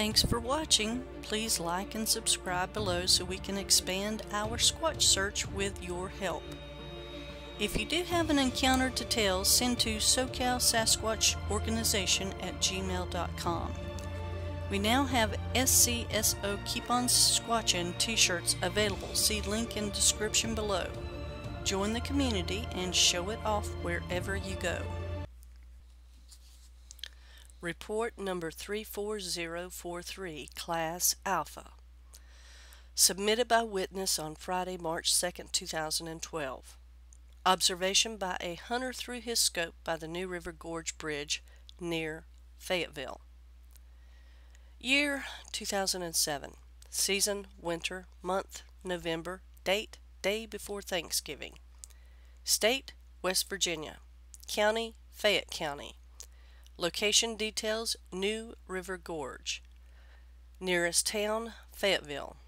Thanks for watching. Please like and subscribe below so we can expand our Squatch search with your help. If you do have an encounter to tell, send to SoCalSasquatchOrganization@gmail.com. We now have SFSO Keep On Squatchin' t-shirts available. See link in description below. Join the community and show it off wherever you go. Report number 34043, Class Alpha. Submitted by witness on Friday, March 2nd, 2012. Observation by a hunter through his scope by the New River Gorge Bridge near Fayetteville. Year 2007. Season winter. Month November. Date day before Thanksgiving. State West Virginia. County Fayette County. Location details New River Gorge. Nearest town Fayetteville.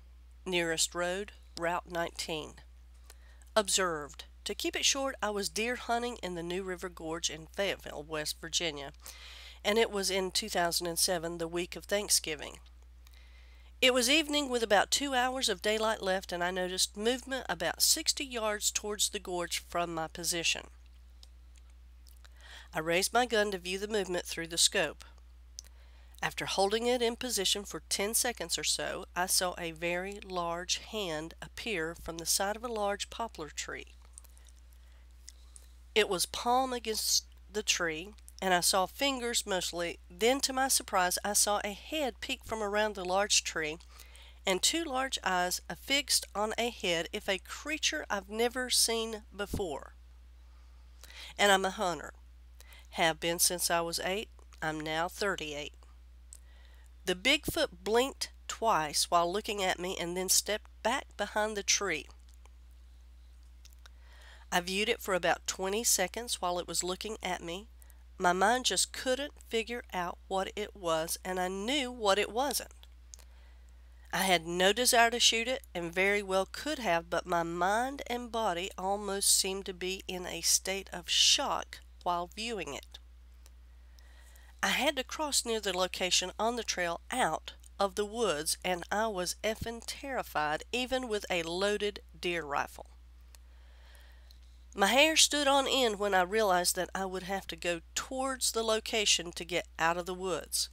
Nearest road Route 19. Observed. To keep it short, I was deer hunting in the New River Gorge in Fayetteville, West Virginia, and it was in 2007, the week of Thanksgiving. It was evening with about 2 hours of daylight left, and I noticed movement about 60 yards towards the gorge from my position. I raised my gun to view the movement through the scope. After holding it in position for 10 seconds or so, I saw a very large hand appear from the side of a large poplar tree. It was palm against the tree, and I saw fingers mostly. Then, to my surprise, I saw a head peek from around the large tree, and two large eyes affixed on a head of a creature I've never seen before. And I'm a hunter. Have been since I was 8. I'm now 38. The Bigfoot blinked twice while looking at me and then stepped back behind the tree. I viewed it for about 20 seconds while it was looking at me. My mind just couldn't figure out what it was, and I knew what it wasn't. I had no desire to shoot it, and very well could have, but my mind and body almost seemed to be in a state of shock while viewing it. I had to cross near the location on the trail out of the woods, and I was effing terrified, even with a loaded deer rifle. My hair stood on end when I realized that I would have to go towards the location to get out of the woods.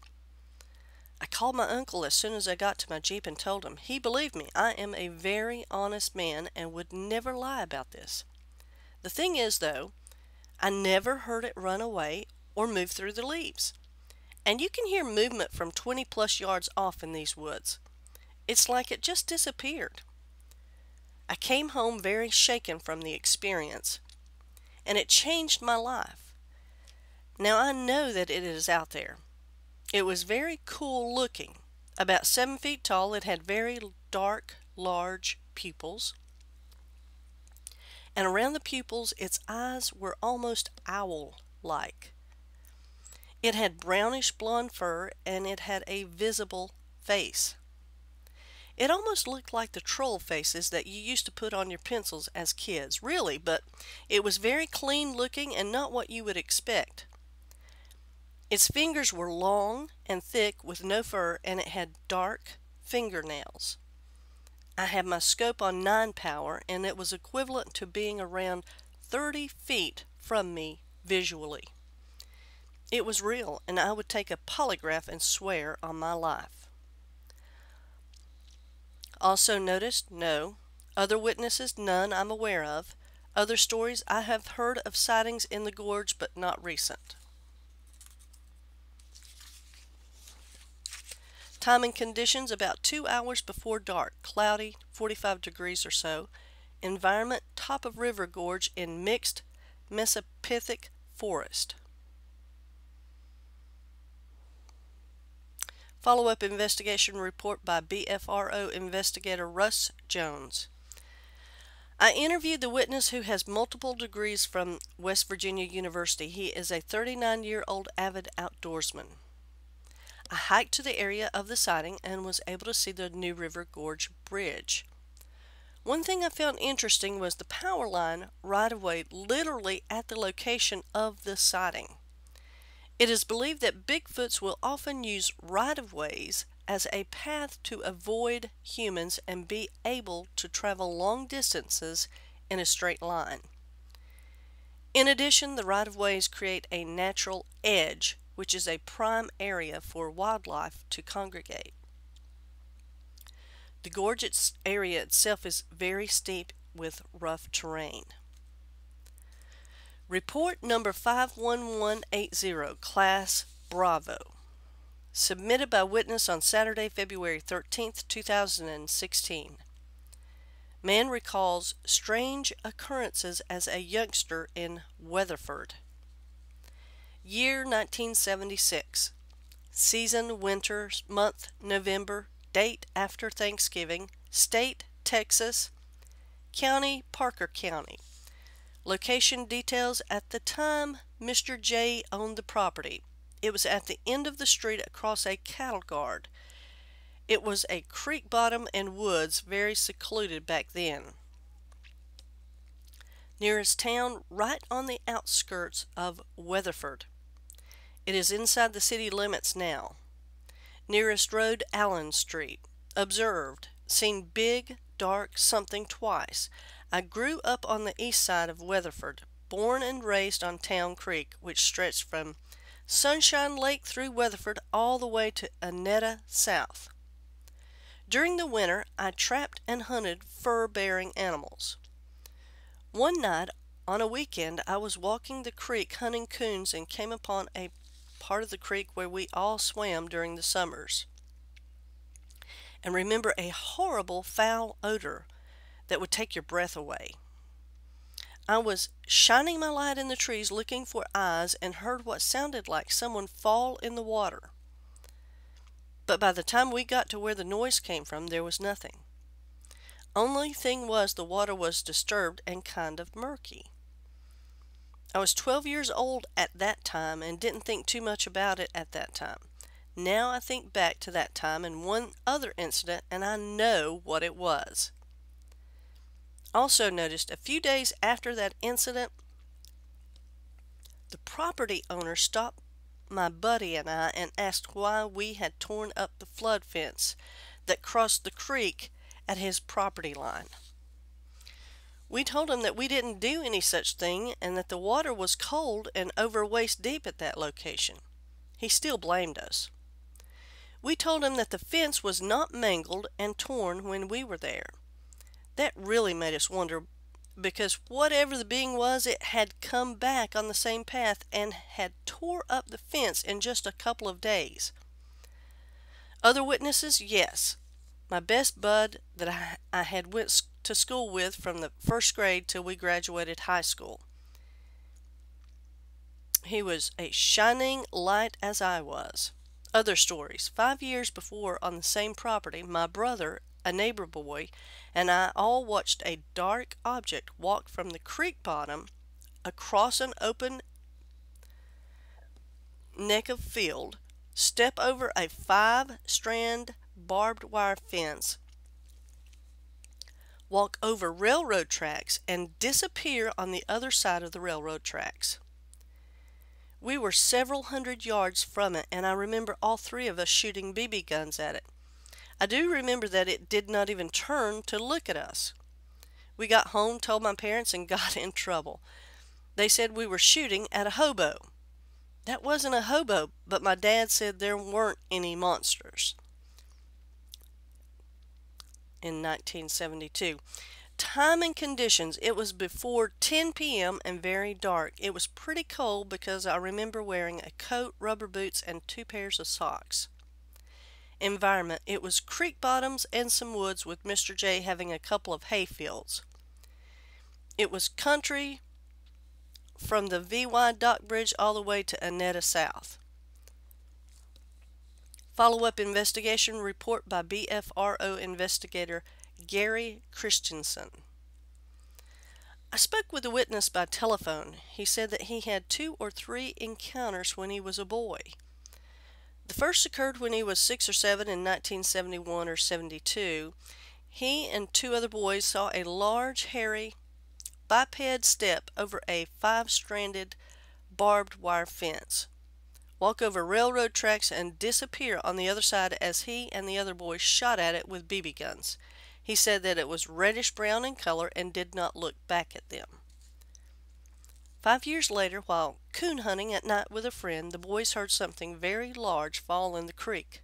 I called my uncle as soon as I got to my Jeep and told him. He believed me. I am a very honest man and would never lie about this. The thing is, though, I never heard it run away or move through the leaves. And you can hear movement from 20 plus yards off in these woods. It's like it just disappeared. I came home very shaken from the experience, and it changed my life. Now I know that it is out there. It was very cool looking. About 7 feet tall, it had very dark, large pupils. And around the pupils, its eyes were almost owl-like. It had brownish blonde fur, and it had a visible face. It almost looked like the troll faces that you used to put on your pencils as kids, really, but it was very clean looking and not what you would expect. Its fingers were long and thick with no fur, and it had dark fingernails. I had my scope on 9 power, and it was equivalent to being around 30 feet from me visually. It was real, and I would take a polygraph and swear on my life. Also noticed, no. Other witnesses, none I'm aware of. Other stories, I have heard of sightings in the gorge, but not recent. Time and conditions, about 2 hours before dark. Cloudy, 45 degrees or so. Environment, top of river gorge in mixed mesophytic forest. Follow-up investigation report by BFRO investigator Russ Jones. I interviewed the witness who has multiple degrees from West Virginia University. He is a 39-year-old avid outdoorsman. I hiked to the area of the sighting and was able to see the New River Gorge Bridge. One thing I found interesting was the power line right-of-way literally at the location of the sighting. It is believed that Bigfoots will often use right-of-ways as a path to avoid humans and be able to travel long distances in a straight line. In addition, the right-of-ways create a natural edge, which is a prime area for wildlife to congregate. The gorge area itself is very steep with rough terrain. Report number 51180, Class Bravo. Submitted by witness on Saturday, February 13th, 2016. Man recalls strange occurrences as a youngster in Weatherford. Year 1976. Season winter, month November, date after Thanksgiving, state Texas, county Parker County. Location details: at the time Mr. J owned the property. It was at the end of the street across a cattle guard. It was a creek bottom and woods, very secluded back then. Nearest town, right on the outskirts of Weatherford. It is inside the city limits now. Nearest road, Allen Street. Observed, seen big, dark something twice. I grew up on the east side of Weatherford, born and raised on Town Creek, which stretched from Sunshine Lake through Weatherford all the way to Annetta south. During the winter, I trapped and hunted fur-bearing animals. One night, on a weekend, I was walking the creek hunting coons and came upon a part of the creek where we all swam during the summers. And remember a horrible foul odor that would take your breath away. I was shining my light in the trees looking for eyes and heard what sounded like someone fall in the water. But by the time we got to where the noise came from, there was nothing. Only thing was the water was disturbed and kind of murky. I was 12 years old at that time and didn't think too much about it at that time. Now I think back to that time and one other incident and I know what it was. Also noticed a few days after that incident, the property owner stopped my buddy and I and asked why we had torn up the flood fence that crossed the creek at his property line. We told him that we didn't do any such thing and that the water was cold and over waist deep at that location. He still blamed us. We told him that the fence was not mangled and torn when we were there. That really made us wonder, because whatever the being was, it had come back on the same path and had tore up the fence in just a couple of days. Other witnesses? Yes. My best bud that I had went to school with from the first grade till we graduated high school. He was a shining light as I was. Other stories. 5 years before, on the same property, my brother, a neighbor boy, and I all watched a dark object walk from the creek bottom across an open neck of field, step over a 5-strand barbed wire fence, walk over railroad tracks, and disappear on the other side of the railroad tracks. We were several hundred yards from it, and I remember all three of us shooting BB guns at it. I do remember that it did not even turn to look at us. We got home, told my parents, and got in trouble. They said we were shooting at a hobo. That wasn't a hobo, but my dad said there weren't any monsters. In 1972. Time and conditions: it was before 10 p.m. and very dark. It was pretty cold because I remember wearing a coat, rubber boots, and 2 pairs of socks. Environment: it was creek bottoms and some woods, with Mr. J having a couple of hay fields. It was country from the VY Dock Bridge all the way to Annetta South. Follow-up investigation report by BFRO investigator Gary Christensen. I spoke with the witness by telephone. He said that he had 2 or 3 encounters when he was a boy. The first occurred when he was 6 or 7 in 1971 or 72. He and 2 other boys saw a large, hairy, biped step over a 5-stranded barbed wire fence. walk over railroad tracks, and disappear on the other side as he and the other boys shot at it with BB guns. He said that it was reddish brown in color and did not look back at them. 5 years later, while coon hunting at night with a friend, the boys heard something very large fall in the creek.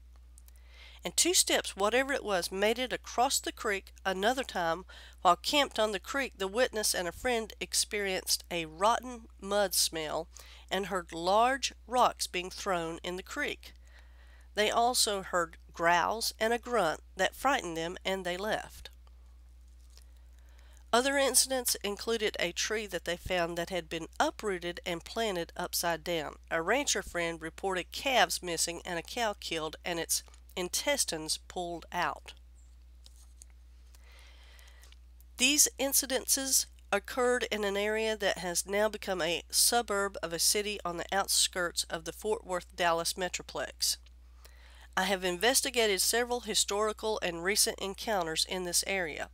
In 2 steps, whatever it was, made it across the creek. Another time, while camped on the creek, the witness and a friend experienced a rotten mud smell and heard large rocks being thrown in the creek. They also heard growls and a grunt that frightened them, and they left. Other incidents included a tree that they found that had been uprooted and planted upside down. A rancher friend reported calves missing and a cow killed and its intestines pulled out. These incidences occurred in an area that has now become a suburb of a city on the outskirts of the Fort Worth, Dallas metroplex. I have investigated several historical and recent encounters in this area,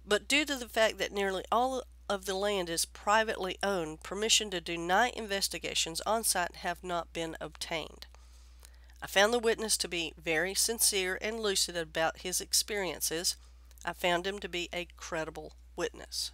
but due to the fact that nearly all of the land is privately owned, permission to do night investigations on site have not been obtained. I found the witness to be very sincere and lucid about his experiences. I found him to be a credible witness.